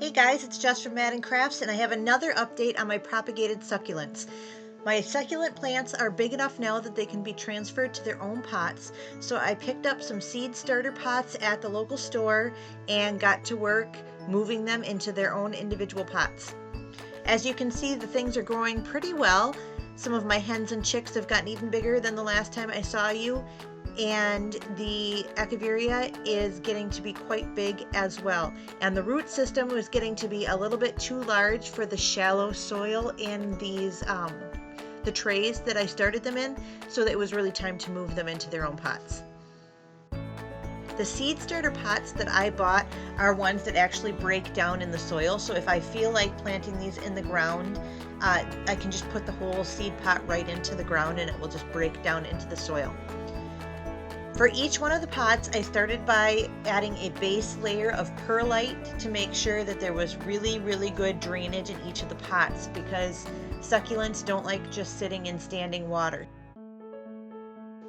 Hey guys, it's Jess from Madden Crafts, and I have another update on my propagated succulents. My succulent plants are big enough now that they can be transferred to their own pots, so I picked up some seed starter pots at the local store and got to work moving them into their own individual pots. As you can see, the things are growing pretty well. Some of my hens and chicks have gotten even bigger than the last time I saw you, and the echeveria is getting to be quite big as well. And the root system was getting to be a little bit too large for the shallow soil in these the trays that I started them in, so that it was really time to move them into their own pots. The seed starter pots that I bought are ones that actually break down in the soil, so if I feel like planting these in the ground, I can just put the whole seed pot right into the ground and it will just break down into the soil. For each one of the pots, I started by adding a base layer of perlite to make sure that there was really good drainage in each of the pots, because succulents don't like just sitting in standing water.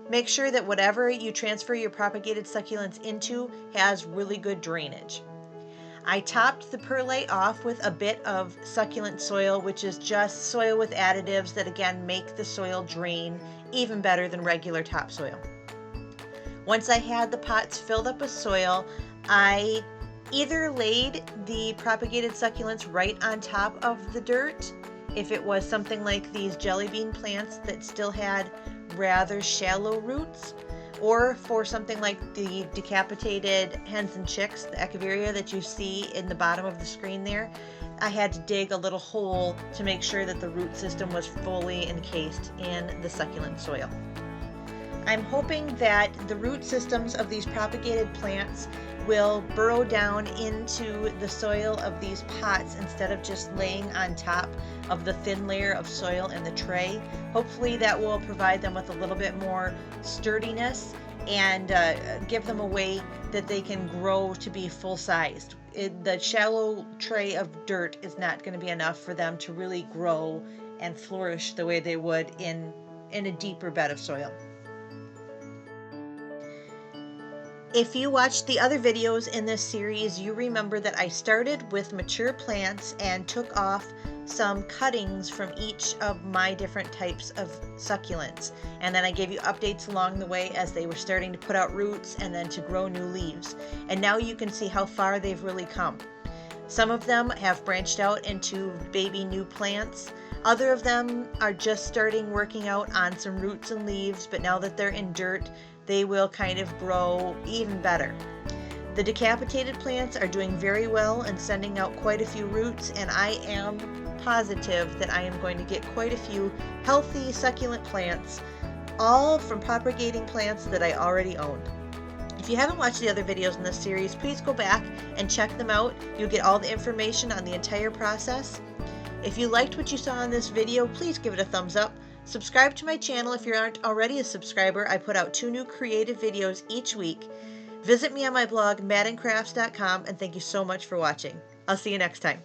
Make sure that whatever you transfer your propagated succulents into has really good drainage. I topped the perlite off with a bit of succulent soil, which is just soil with additives that again make the soil drain even better than regular topsoil. Once I had the pots filled up with soil, I either laid the propagated succulents right on top of the dirt, if it was something like these jelly bean plants that still had rather shallow roots, or for something like the decapitated hens and chicks, the echeveria that you see in the bottom of the screen there, I had to dig a little hole to make sure that the root system was fully encased in the succulent soil. I'm hoping that the root systems of these propagated plants will burrow down into the soil of these pots instead of just laying on top of the thin layer of soil in the tray. Hopefully that will provide them with a little bit more sturdiness and give them a way that they can grow to be full-sized. The shallow tray of dirt is not going to be enough for them to really grow and flourish the way they would in a deeper bed of soil. If you watched the other videos in this series, you remember that I started with mature plants and took off some cuttings from each of my different types of succulents. And then I gave you updates along the way as they were starting to put out roots and then to grow new leaves. And now you can see how far they've really come. Some of them have branched out into baby new plants. Other of them are just starting working out on some roots and leaves, but now that they're in dirt, they will kind of grow even better. The decapitated plants are doing very well and sending out quite a few roots, and I am positive that I am going to get quite a few healthy succulent plants, all from propagating plants that I already owned. If you haven't watched the other videos in this series, please go back and check them out. You'll get all the information on the entire process. If you liked what you saw in this video, please give it a thumbs up. Subscribe to my channel if you aren't already a subscriber. I put out 2 new creative videos each week. Visit me on my blog, maddencrafts.com, and thank you so much for watching. I'll see you next time.